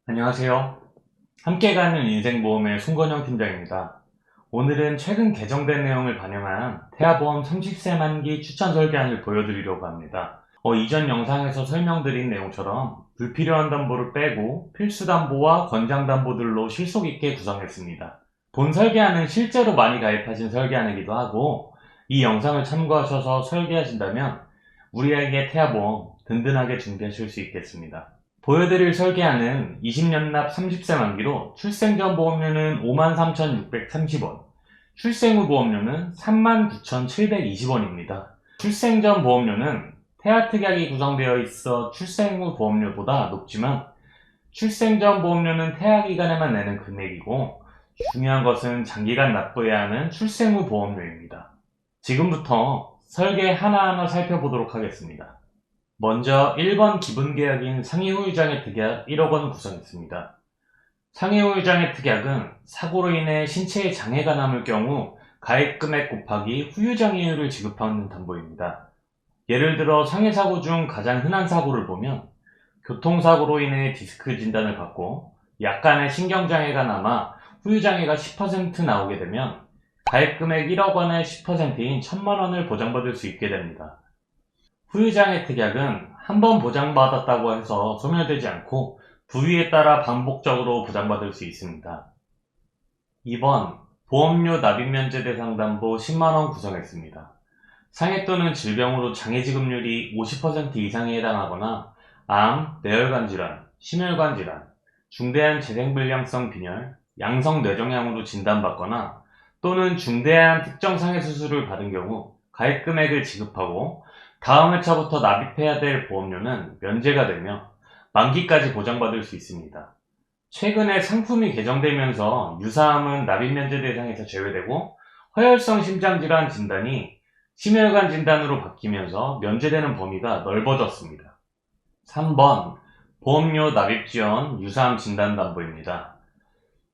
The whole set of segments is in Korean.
안녕하세요. 함께 가는 인생보험의 송건영 팀장입니다. 오늘은 최근 개정된 내용을 반영한 태아보험 30세 만기 추천 설계안을 보여드리려고 합니다. 이전 영상에서 설명드린 내용처럼 불필요한 담보를 빼고 필수 담보와 권장 담보들로 실속 있게 구성했습니다. 본 설계안은 실제로 많이 가입하신 설계안이기도 하고, 이 영상을 참고하셔서 설계하신다면 우리에게 태아보험 든든하게 준비하실 수 있겠습니다. 보여드릴 설계안은 20년 납 30세 만기로 출생 전 보험료는 53,630원, 출생 후 보험료는 39,720원입니다. 출생 전 보험료는 태아 특약이 구성되어 있어 출생 후 보험료보다 높지만, 출생 전 보험료는 태아 기간에만 내는 금액이고, 중요한 것은 장기간 납부해야 하는 출생 후 보험료입니다. 지금부터 설계 하나하나 살펴보도록 하겠습니다. 먼저 1번 기본계약인 상해후유장애 특약 1억원 구성했습니다. 상해후유장애 특약은 사고로 인해 신체에 장애가 남을 경우 가입금액 곱하기 후유장애율을 지급하는 담보입니다. 예를 들어 상해사고 중 가장 흔한 사고를 보면, 교통사고로 인해 디스크 진단을 받고 약간의 신경장애가 남아 후유장애가 10% 나오게 되면 가입금액 1억원의 10%인 1,000만원을 보장받을 수 있게 됩니다. 후유장애 특약은 한 번 보장받았다고 해서 소멸되지 않고 부위에 따라 반복적으로 보장받을 수 있습니다. 2번 보험료 납입면제 대상 담보 10만원 구성했습니다. 상해 또는 질병으로 장애 지급률이 50% 이상에 해당하거나 암, 뇌혈관 질환, 심혈관 질환, 중대한 재생불량성 빈혈, 양성 뇌종양으로 진단받거나 또는 중대한 특정 상해 수술을 받은 경우 가입금액을 지급하고 다음 회차부터 납입해야 될 보험료는 면제가 되며 만기까지 보장받을 수 있습니다. 최근에 상품이 개정되면서 유사암은 납입면제 대상에서 제외되고 허혈성 심장질환 진단이 심혈관 진단으로 바뀌면서 면제되는 범위가 넓어졌습니다. 3번 보험료 납입지원 유사암 진단담보입니다.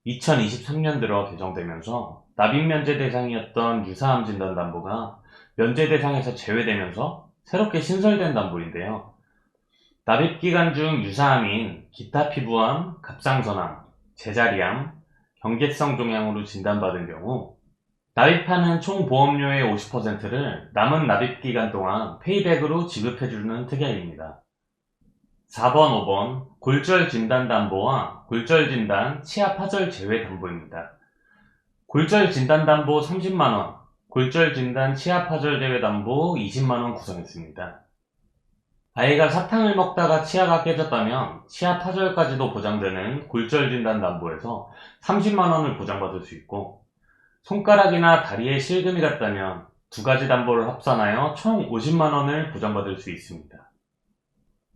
2023년 들어 개정되면서 납입면제 대상이었던 유사암 진단담보가 면제 대상에서 제외되면서 새롭게 신설된 담보인데요. 납입기간 중 유사암인 기타 피부암, 갑상선암, 제자리암, 경계성 종양으로 진단받은 경우 납입하는 총 보험료의 50%를 남은 납입기간 동안 페이백으로 지급해주는 특약입니다. 4번, 5번 골절 진단 담보와 골절 진단, 치아 파절 제외 담보입니다. 골절 진단 담보 30만원, 골절 진단 치아 파절 제외 담보 20만원 구성했습니다. 아이가 사탕을 먹다가 치아가 깨졌다면 치아 파절까지도 보장되는 골절 진단 담보에서 30만원을 보장받을 수 있고, 손가락이나 다리에 실금이 갔다면 두 가지 담보를 합산하여 총 50만원을 보장받을 수 있습니다.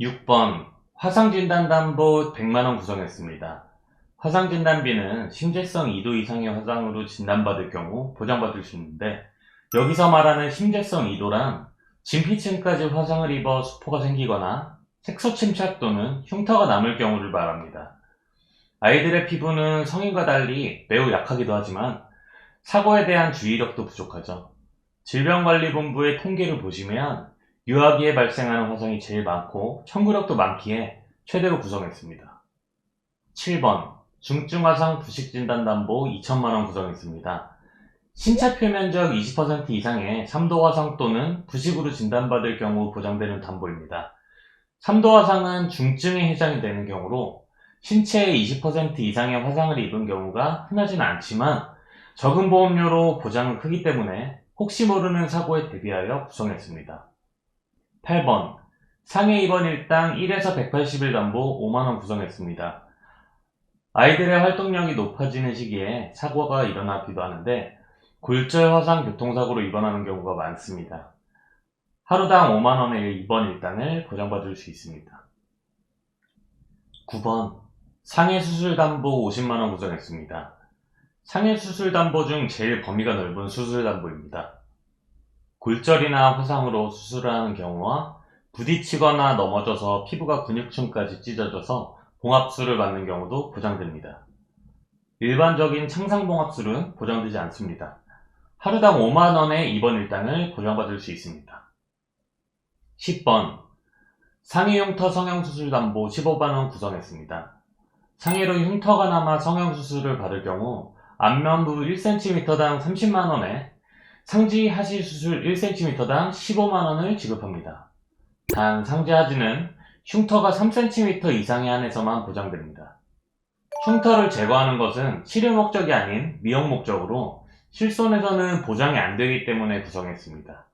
6번 화상진단담보 100만원 구성했습니다. 화상진단비는 심재성 2도 이상의 화상으로 진단받을 경우 보장받을 수 있는데, 여기서 말하는 심재성 2도란 진피층까지 화상을 입어 수포가 생기거나 색소 침착 또는 흉터가 남을 경우를 말합니다. 아이들의 피부는 성인과 달리 매우 약하기도 하지만 사고에 대한 주의력도 부족하죠. 질병관리본부의 통계를 보시면 유아기에 발생하는 화상이 제일 많고 청구력도 많기에 최대로 구성했습니다. 7번 중증화상 부식진단담보 2천만원 구성했습니다. 신체 표면적 20% 이상의 3도 화상 또는 부식으로 진단받을 경우 보장되는 담보입니다. 3도 화상은 중증에 해당이 되는 경우로 신체의 20% 이상의 화상을 입은 경우가 흔하지는 않지만 적은 보험료로 보장은 크기 때문에 혹시 모르는 사고에 대비하여 구성했습니다. 8번 상해 입원 일당 1에서 180일 담보 5만원 구성했습니다. 아이들의 활동량이 높아지는 시기에 사고가 일어나기도 하는데 골절 화상 교통사고로 입원하는 경우가 많습니다. 하루당 5만원의 입원 일당을 보장받을 수 있습니다. 9번 상해 수술 담보 50만원 구성했습니다. 상해 수술 담보 중 제일 범위가 넓은 수술 담보입니다. 골절이나 화상으로 수술하는 경우와 부딪히거나 넘어져서 피부가 근육층까지 찢어져서 봉합술을 받는 경우도 보장됩니다. 일반적인 창상봉합술은 보장되지 않습니다. 하루당 5만원의 입원 일당을 보장받을 수 있습니다. 10번 상해 흉터 성형수술 담보 15만원 구성했습니다. 상해로 흉터가 남아 성형수술을 받을 경우 안면부 1cm당 30만원에 상지 하지 수술 1cm당 15만원을 지급합니다. 단 상지 하지는 흉터가 3cm 이상에 한해서만 보장됩니다. 흉터를 제거하는 것은 치료 목적이 아닌 미용 목적으로 실손에서는 보장이 안 되기 때문에 구성했습니다.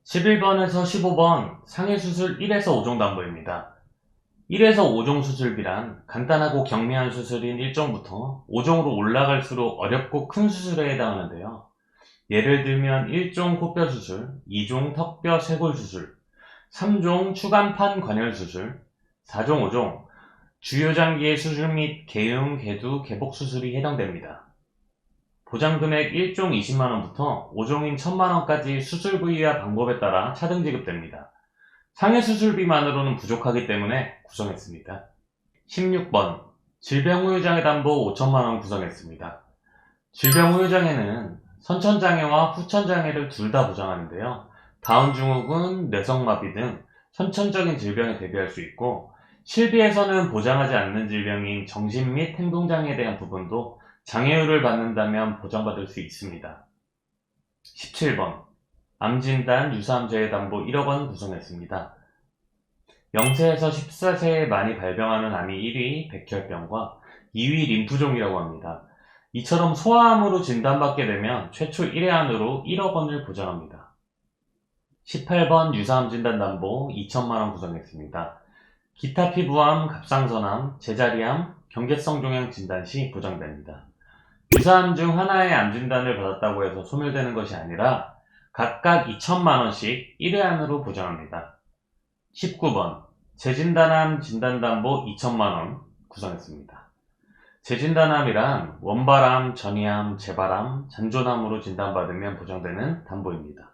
11번에서 15번 상해 수술 1에서 5종 담보입니다. 1에서 5종 수술비란 간단하고 경미한 수술인 1종부터 5종으로 올라갈수록 어렵고 큰 수술에 해당하는데요. 예를 들면 1종 코뼈 수술, 2종 턱뼈 쇄골 수술, 3종 추간판 관열 수술, 4종, 5종 주요장기의 수술 및 개흉, 개두, 개복 수술이 해당됩니다. 보장금액 1종 20만원부터 5종인 1000만원까지 수술 부위와 방법에 따라 차등 지급됩니다. 상해 수술비만으로는 부족하기 때문에 구성했습니다. 16번 질병후유장애 담보 5천만원 구성했습니다. 질병후유장애는 선천장애와 후천장애를 둘 다 보장하는데요. 다운증후군, 뇌성마비 등 선천적인 질병에 대비할 수 있고 실비에서는 보장하지 않는 질병인 정신 및 행동장애에 대한 부분도 장애율을 받는다면 보장받을 수 있습니다. 17번 암진단 유사암 재해담보 1억원 구성했습니다. 0세에서 14세에 많이 발병하는 암이 1위 백혈병과 2위 림프종이라고 합니다. 이처럼 소아암으로 진단받게 되면 최초 1회 안으로 1억원을 보장합니다. 18번 유사암 진단담보 2천만원 구성했습니다. 기타 피부암, 갑상선암, 제자리암, 경계성 종양 진단 시 보장됩니다. 유사암 중 하나의 암 진단을 받았다고 해서 소멸되는 것이 아니라 각각 2천만원씩 1회 안으로 보장합니다. 19번 재진단암 진단담보 2천만원 구성했습니다. 재진단암이란 원발암, 전이암, 재발암, 잔존암으로 진단받으면 보장되는 담보입니다.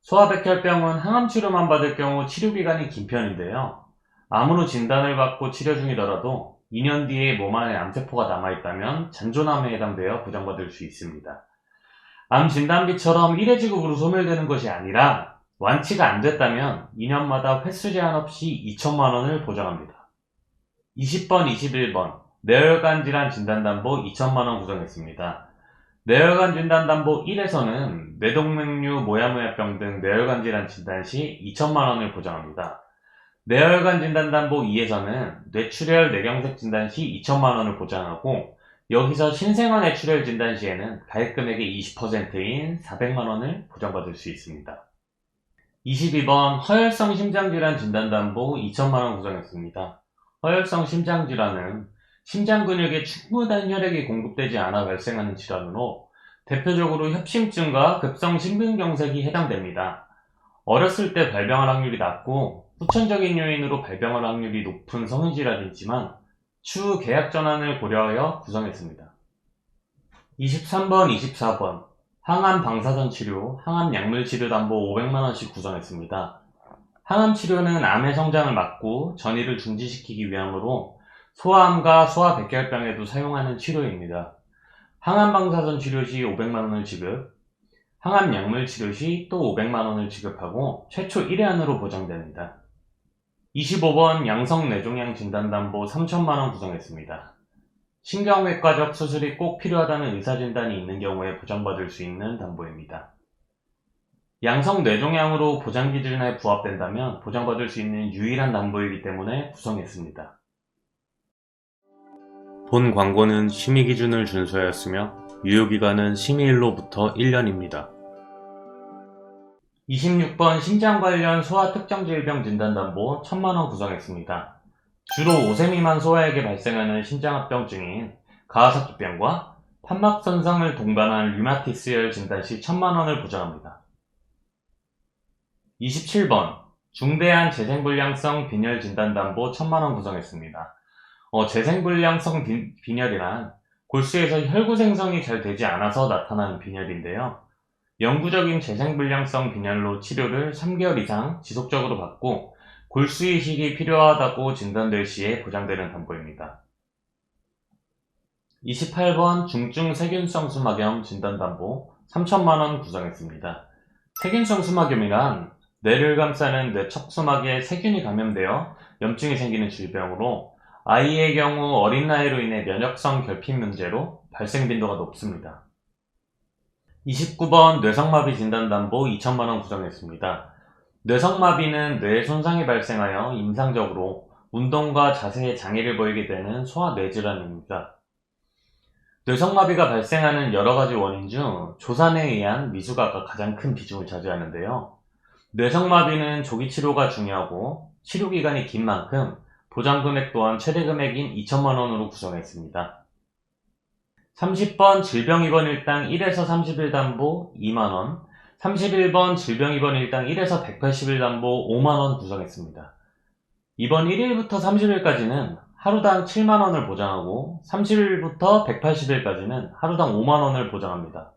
소아백혈병은 항암치료만 받을 경우 치료기간이 긴 편인데요. 암으로 진단을 받고 치료 중이더라도 2년 뒤에 몸 안에 암세포가 남아있다면 잔존암에 해당되어 보장받을 수 있습니다. 암 진단비처럼 1회 지급으로 소멸되는 것이 아니라 완치가 안 됐다면 2년마다 횟수 제한 없이 2천만원을 보장합니다. 20번, 21번 뇌혈관 질환 진단담보 2천만원 구성했습니다. 뇌혈관 진단담보 1에서는 뇌동맥류, 모야모야병 등 뇌혈관 질환 진단 시 2천만원을 보장합니다. 뇌혈관 진단담보 2에서는 뇌출혈, 뇌경색 진단 시 2천만원을 보장하고 여기서 신생아 뇌출혈 진단 시에는 가입금액의 20%인 400만원을 보장받을 수 있습니다. 22번 허혈성 심장질환 진단담보 2천만원 구성했습니다. 허혈성 심장질환은 심장 근육에 충분한 혈액이 공급되지 않아 발생하는 질환으로 대표적으로 협심증과 급성 심근경색이 해당됩니다. 어렸을 때 발병할 확률이 낮고 후천적인 요인으로 발병할 확률이 높은 성인질환이지만 추후 계약 전환을 고려하여 구성했습니다. 23번, 24번 항암 방사선 치료, 항암 약물 치료 담보 500만원씩 구성했습니다. 항암 치료는 암의 성장을 막고 전이를 중지시키기 위함으로 소아암과 소아백혈병에도 사용하는 치료입니다. 항암 방사선 치료 시 500만원을 지급, 항암 약물 치료 시 또 500만원을 지급하고 최초 1회 안으로 보장됩니다. 25번 양성 뇌종양 진단담보 3천만원 구성했습니다. 신경외과적 수술이 꼭 필요하다는 의사진단이 있는 경우에 보장받을 수 있는 담보입니다. 양성 뇌종양으로 보장기준에 부합된다면 보장받을 수 있는 유일한 담보이기 때문에 구성했습니다. 본 광고는 심의기준을 준수하였으며 유효기간은 심의일로부터 1년입니다. 26번 심장 관련 소아 특정 질병 진단담보 1000만원 구성했습니다. 주로 5세 미만 소아에게 발생하는 심장합병증인 가하사키병과 판막선상을 동반한 류마티스열 진단 시 1000만원을 보장합니다. 27번 중대한 재생불량성 빈혈 진단담보 1000만원 구성했습니다. 재생불량성 빈혈이란 골수에서 혈구 생성이 잘 되지 않아서 나타나는 빈혈인데요. 영구적인 재생불량성 빈혈로 치료를 3개월 이상 지속적으로 받고 골수 이식이 필요하다고 진단될 시에 보장되는 담보입니다. 28번 중증 세균성 수막염 진단담보 3천만원 구성했습니다. 세균성 수막염이란 뇌를 감싸는 뇌 척수막에 세균이 감염되어 염증이 생기는 질병으로 아이의 경우 어린 나이로 인해 면역성 결핍 문제로 발생 빈도가 높습니다. 29번 뇌성마비 진단담보 2천만원 구성했습니다. 뇌성마비는 뇌 손상이 발생하여 임상적으로 운동과 자세에 장애를 보이게 되는 소아뇌질환입니다. 뇌성마비가 발생하는 여러가지 원인 중 조산에 의한 미숙아가 가장 큰 비중을 차지하는데요. 뇌성마비는 조기 치료가 중요하고 치료기간이 긴 만큼 보장금액 또한 최대 금액인 2천만원으로 구성했습니다. 30번 질병입원 일당 1에서 30일 담보 2만원, 31번 질병입원 일당 1에서 180일 담보 5만원 구성했습니다. 이번 1일부터 30일까지는 하루당 7만원을 보장하고 30일부터 180일까지는 하루당 5만원을 보장합니다.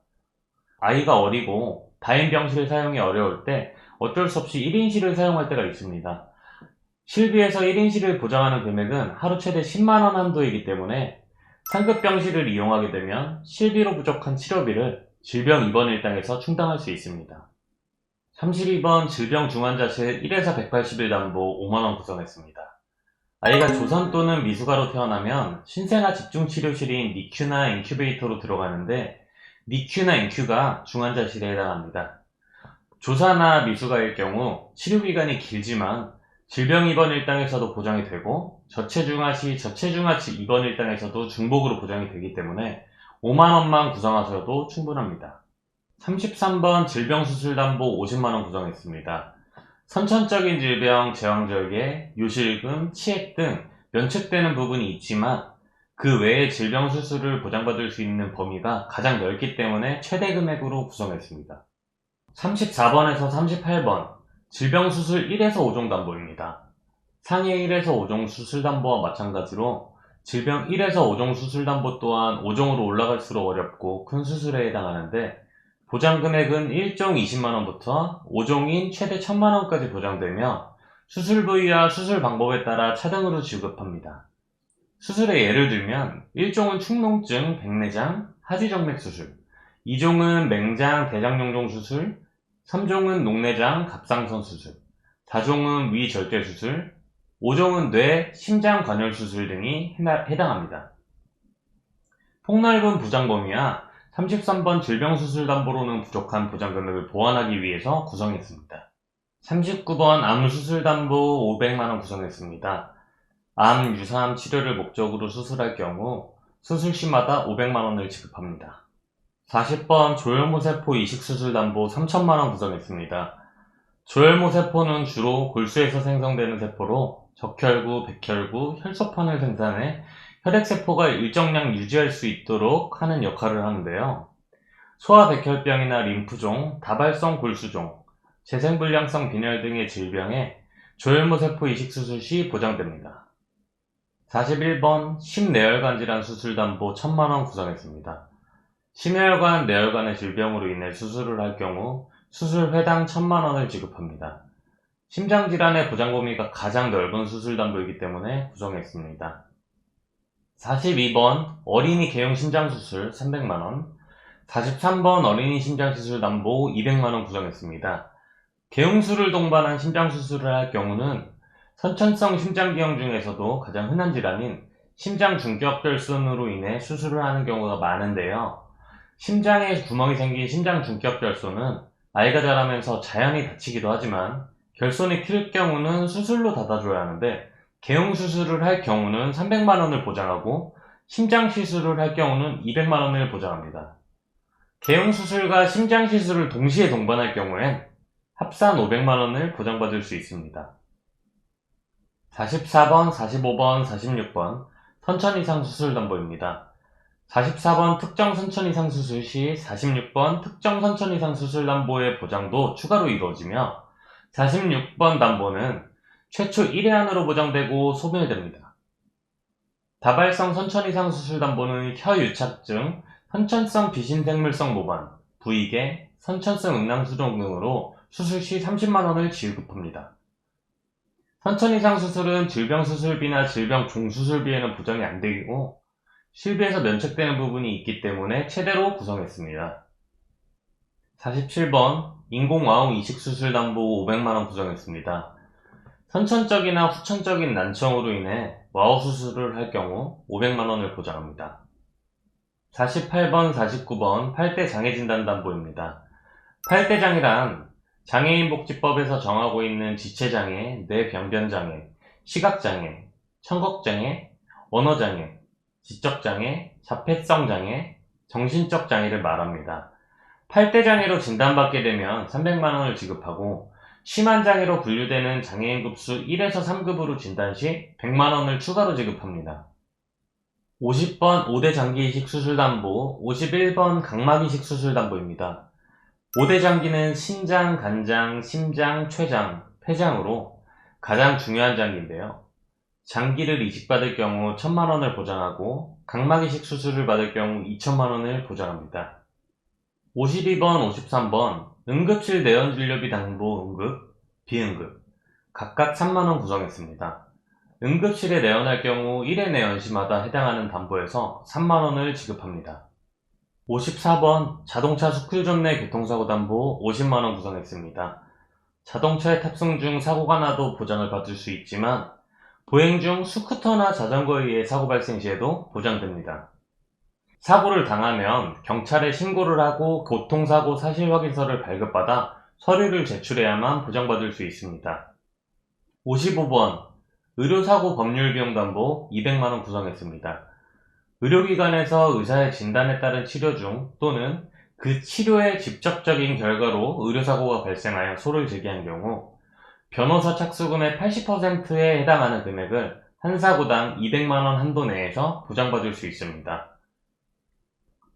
아이가 어리고 다인병실을 사용이 어려울 때 어쩔 수 없이 1인실을 사용할 때가 있습니다. 실비에서 1인실을 보장하는 금액은 하루 최대 10만원 한도이기 때문에 상급 병실을 이용하게 되면 실비로 부족한 치료비를 질병 입원 일당에서 충당할 수 있습니다. 32번 질병 중환자실 1에서 180일 담보 5만원 구성했습니다. 아이가 조선 또는 미숙아로 태어나면 신생아 집중치료실인 니큐나 인큐베이터로 들어가는데 니큐나 인큐가 중환자실에 해당합니다. 조사나 미숙아일 경우 치료기간이 길지만 질병 입원 일당에서도 보장이 되고 저체중아 시 저체중아 입원 일당에서도 중복으로 보장이 되기 때문에 5만원만 구성하셔도 충분합니다. 33번 질병수술담보 50만원 구성했습니다. 선천적인 질병, 제왕절개, 요실금, 치액 등 면책되는 부분이 있지만 그 외에 질병 수술을 보장받을 수 있는 범위가 가장 넓기 때문에 최대 금액으로 구성했습니다. 34번에서 38번 질병수술 1에서 5종 담보입니다. 상해 1에서 5종 수술담보와 마찬가지로 질병 1에서 5종 수술담보 또한 5종으로 올라갈수록 어렵고 큰 수술에 해당하는데 보장금액은 1종 20만원부터 5종인 최대 1000만원까지 보장되며 수술 부위와 수술 방법에 따라 차등으로 지급합니다. 수술의 예를 들면 1종은 축농증, 백내장, 하지정맥 수술, 2종은 맹장, 대장용종 수술, 3종은 녹내장, 갑상선 수술, 4종은 위절대 수술, 5종은 뇌, 심장 관열 수술 등이 해당합니다. 폭넓은 부장 범위와 33번 질병수술담보로는 부족한 보장금액을 보완하기 위해서 구성했습니다. 39번 암수술담보 500만원 구성했습니다. 암, 유사암 치료를 목적으로 수술할 경우 수술시마다 500만원을 지급합니다. 40번 조혈모세포 이식수술담보 3천만원 구성했습니다. 조혈모세포는 주로 골수에서 생성되는 세포로 적혈구, 백혈구, 혈소판을 생산해 혈액세포가 일정량 유지할 수 있도록 하는 역할을 하는데요. 소아백혈병이나 림프종, 다발성 골수종, 재생불량성 빈혈 등의 질병에 조혈모세포 이식수술 시 보장됩니다. 41번 심내혈관 질환 수술담보 1000만원 구성했습니다. 심혈관, 내혈관의 질병으로 인해 수술을 할 경우 수술회당 1000만원을 지급합니다. 심장질환의 보장 범위가 가장 넓은 수술담보이기 때문에 구성했습니다. 42번 어린이 개용 심장수술 300만원, 43번 어린이 심장수술담보 200만원 구성했습니다. 개용술을 동반한 심장수술을 할 경우는 선천성 심장기형 중에서도 가장 흔한 질환인 심장 중격결손으로 인해 수술을 하는 경우가 많은데요. 심장에 구멍이 생긴 심장 중격결손은 아이가 자라면서 자연히 다치기도 하지만 결손이 클 경우는 수술로 닫아줘야 하는데 개용수술을 할 경우는 300만원을 보장하고 심장시술을 할 경우는 200만원을 보장합니다. 개용수술과 심장시술을 동시에 동반할 경우엔 합산 500만원을 보장받을 수 있습니다. 44번, 45번, 46번 선천 이상 수술 담보입니다. 44번 특정 선천 이상 수술 시 46번 특정 선천 이상 수술 담보의 보장도 추가로 이루어지며 46번 담보는 최초 1회 안으로 보장되고 소멸됩니다. 다발성 선천 이상 수술 담보는 혀유착증, 선천성 비신생물성 모반, 부위계, 선천성 응낭수종 등으로 수술 시 30만원을 지급합니다. 선천 이상 수술은 질병 수술비나 질병 종수술비에는 보장이 안 되고 실비에서 면책되는 부분이 있기 때문에 최대로 구성했습니다. 47번 인공와웅 이식수술담보 500만원 구성했습니다. 선천적이나 후천적인 난청으로 인해 와우 수술을 할 경우 500만원을 보장합니다. 48번, 49번 8대 장애진단담보입니다. 8대 장애란 장애인복지법에서 정하고 있는 지체장애, 뇌병변장애, 시각장애, 청각장애, 언어장애, 지적장애, 자폐성장애, 정신적 장애를 말합니다. 8대 장애로 진단받게 되면 300만원을 지급하고 심한 장애로 분류되는 장애인 급수 1에서 3급으로 진단 시 100만원을 추가로 지급합니다. 50번 5대 장기 이식 수술담보, 51번 각막 이식 수술담보입니다. 5대 장기는 신장, 간장, 심장, 췌장, 폐장으로 가장 중요한 장기인데요. 장기를 이식받을 경우 1000만원을 보장하고 각막 이식 수술을 받을 경우 2000만원을 보장합니다. 52번, 53번 응급실 내원진료비 담보 응급, 비응급 각각 3만원 구성했습니다. 응급실에 내원할 경우 1회 내원 시마다 해당하는 담보에서 3만원을 지급합니다. 54번 자동차 스쿨존 내 교통사고 담보 50만원 구성했습니다. 자동차에 탑승 중 사고가 나도 보장을 받을 수 있지만 보행 중 스쿠터나 자전거에 의해 사고 발생 시에도 보장됩니다. 사고를 당하면 경찰에 신고를 하고 교통사고 사실 확인서를 발급받아 서류를 제출해야만 보장받을 수 있습니다. 55번 의료사고 법률비용담보 200만원 구성했습니다. 의료기관에서 의사의 진단에 따른 치료 중 또는 그 치료의 직접적인 결과로 의료사고가 발생하여 소를 제기한 경우 변호사 착수금의 80%에 해당하는 금액을 한 사고당 200만원 한도 내에서 보장받을 수 있습니다.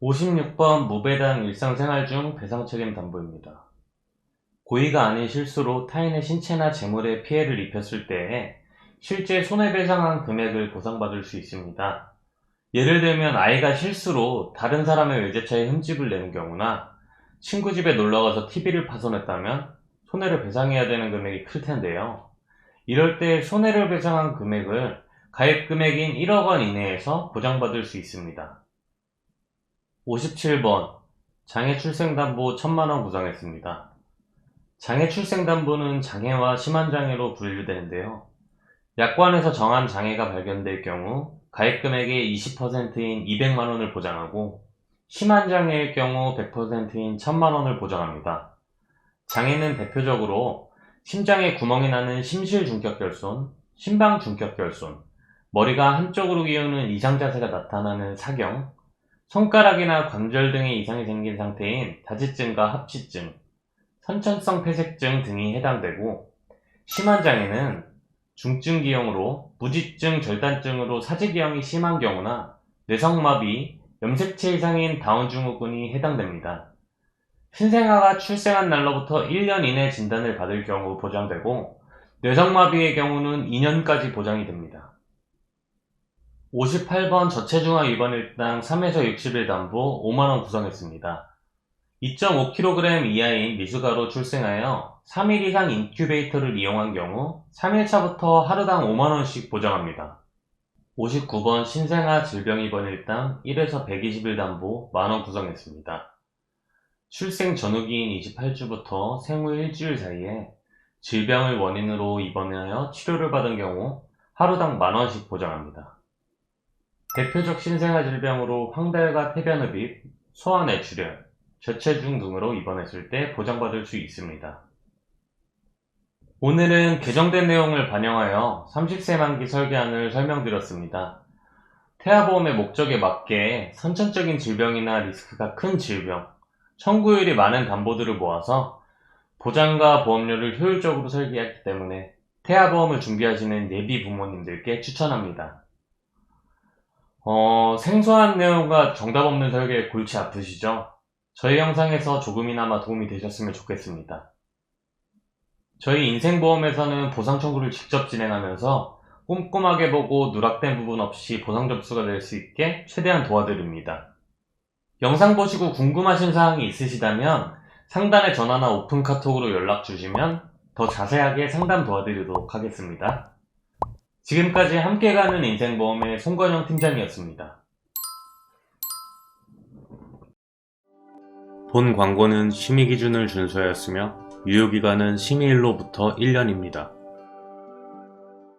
56번 무배당 일상생활 중 배상책임 담보입니다. 고의가 아닌 실수로 타인의 신체나 재물에 피해를 입혔을 때에 실제 손해배상한 금액을 보상받을 수 있습니다. 예를 들면 아이가 실수로 다른 사람의 외제차에 흠집을 내는 경우나 친구 집에 놀러가서 TV를 파손했다면 손해를 배상해야 되는 금액이 클 텐데요. 이럴 때 손해를 배상한 금액을 가입 금액인 1억 원 이내에서 보장받을 수 있습니다. 57번 장애출생담보 1000만원 구성했습니다. 장애출생담보는 장애와 심한장애로 분류되는데요. 약관에서 정한 장애가 발견될 경우 가입금액의 20%인 200만원을 보장하고 심한장애일 경우 100%인 1000만원을 보장합니다. 장애는 대표적으로 심장에 구멍이 나는 심실중격결손, 심방중격결손, 머리가 한쪽으로 기우는 이상자세가 나타나는 사경, 손가락이나 관절 등의 이상이 생긴 상태인 다지증과 합치증, 선천성 폐색증 등이 해당되고 심한 장애는 중증기형으로 무지증, 절단증으로 사지기형이 심한 경우나 뇌성마비, 염색체 이상인 다운증후군이 해당됩니다. 신생아가 출생한 날로부터 1년 이내 진단을 받을 경우 보장되고 뇌성마비의 경우는 2년까지 보장이 됩니다. 58번 저체중아 입원 일당 3에서 60일 담보 5만원 구성했습니다. 2.5kg 이하인 미숙아로 출생하여 3일 이상 인큐베이터를 이용한 경우 3일차부터 하루당 5만원씩 보장합니다. 59번 신생아 질병 입원 일당 1에서 120일 담보 만원 구성했습니다. 출생 전후기인 28주부터 생후 일주일 사이에 질병을 원인으로 입원하여 치료를 받은 경우 하루당 만원씩 보장합니다. 대표적 신생아 질병으로 황달과 태변흡입, 소아뇌출혈, 저체중 등으로 입원했을 때 보장받을 수 있습니다. 오늘은 개정된 내용을 반영하여 30세 만기 설계안을 설명드렸습니다. 태아보험의 목적에 맞게 선천적인 질병이나 리스크가 큰 질병, 청구율이 많은 담보들을 모아서 보장과 보험료를 효율적으로 설계했기 때문에 태아보험을 준비하시는 예비 부모님들께 추천합니다. 생소한 내용과 정답 없는 설계에 골치 아프시죠? 저희 영상에서 조금이나마 도움이 되셨으면 좋겠습니다. 저희 인생보험에서는 보상 청구를 직접 진행하면서 꼼꼼하게 보고 누락된 부분 없이 보상 접수가 될 수 있게 최대한 도와드립니다. 영상 보시고 궁금하신 사항이 있으시다면 상단의 전화나 오픈 카톡으로 연락 주시면 더 자세하게 상담 도와드리도록 하겠습니다. 지금까지 함께 가는 인생보험의 송건영 팀장이었습니다. 본 광고는 심의 기준을 준수하였으며 유효기간은 심의일로부터 1년입니다.